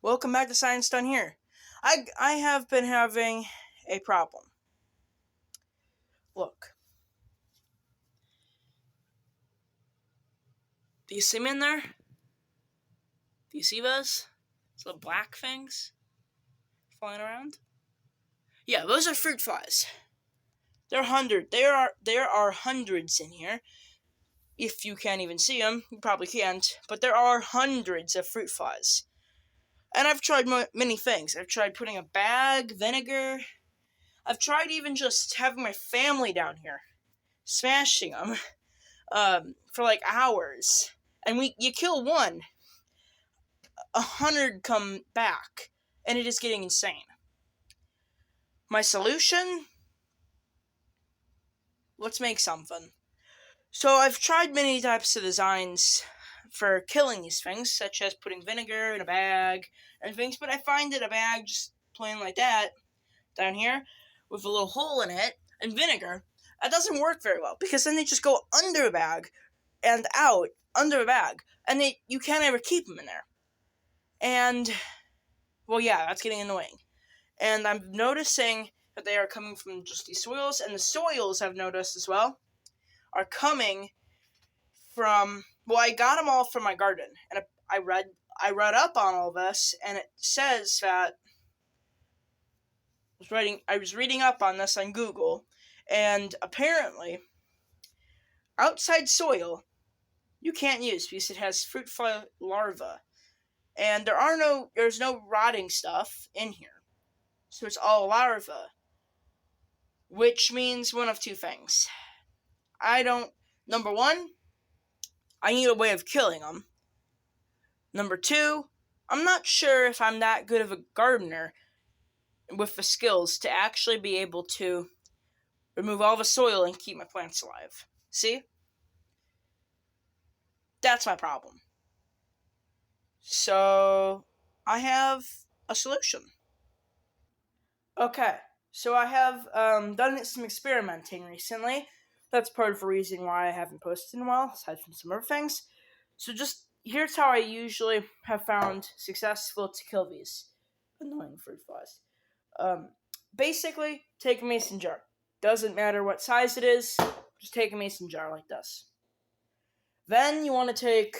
Welcome back to Science Done Here. I have been having a problem. Look. Do you see me in there? Do you see those? Those little black things flying around? Yeah, those are fruit flies. There are hundreds in here. If you can't even see them, you probably can't. But there are hundreds of fruit flies. And I've tried many things. I've tried putting a bag, vinegar. I've tried even just having my family down here, smashing them for like hours. And you kill one, 100 come back, and it is getting insane. My solution? Let's make something. So I've tried many types of designs for killing these things, such as putting vinegar in a bag and things, but I find that a bag just plain like that, down here, with a little hole in it, and vinegar, that doesn't work very well, because then they just go under a bag and out under a bag, and you can't ever keep them in there. And, well, yeah, that's getting annoying. And I'm noticing that they are coming from just these soils, and the soils, I've noticed as well, are coming from, well, I got them all from my garden, and I read up on all this, and it says that, I was reading up on this on Google, and apparently, outside soil, you can't use because it has fruit fly larvae, and there's no rotting stuff in here, so it's all larvae, which means one of two things. Number one, I need a way of killing them. Number two, I'm not sure if I'm that good of a gardener with the skills to actually be able to remove all the soil and keep my plants alive. See? That's my problem. So, I have a solution. Okay, so I have done some experimenting recently. That's part of the reason why I haven't posted in a while, aside from some other things. So here's how I usually have found successful to kill these annoying fruit flies. Basically, take a mason jar. Doesn't matter what size it is, just take a mason jar like this. Then you want to take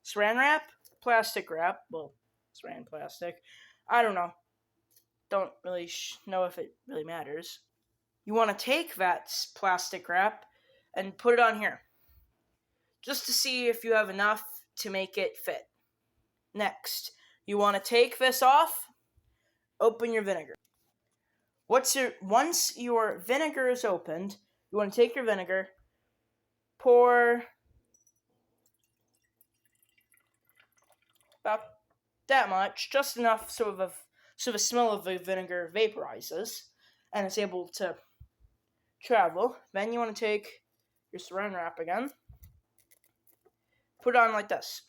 saran wrap, plastic wrap, well, saran plastic, I don't know. Don't really know if it really matters. You want to take that plastic wrap and put it on here, just to see if you have enough to make it fit. Next, you want to take this off, open your vinegar. Once your vinegar is opened, you want to take your vinegar, pour about that much, just enough so the smell of the vinegar vaporizes and it's able to travel. Then you want to take your saran wrap again, put it on like this.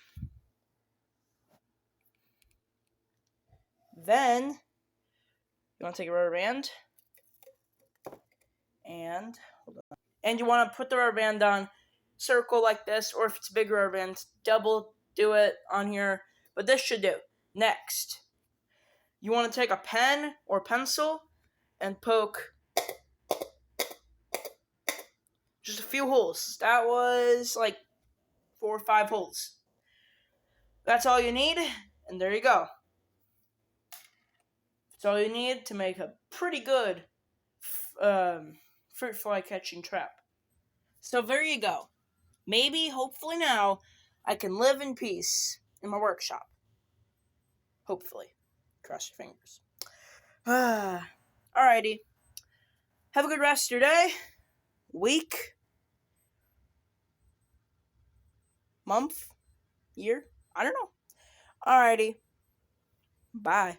Then you want to take a rubber band and you want to put the rubber band on circle like this, or if it's a bigger rubber band, double do it on here, but this should do. Next, you want to take a pen or pencil and poke just a few holes. That was like 4 or 5 holes. That's all you need, and there you go. That's all you need to make a pretty good fruit fly catching trap. So there you go. Maybe, hopefully now, I can live in peace in my workshop. Hopefully. Cross your fingers. Alrighty. Have a good rest of your day, week, month, year. I don't know. Alrighty. Bye.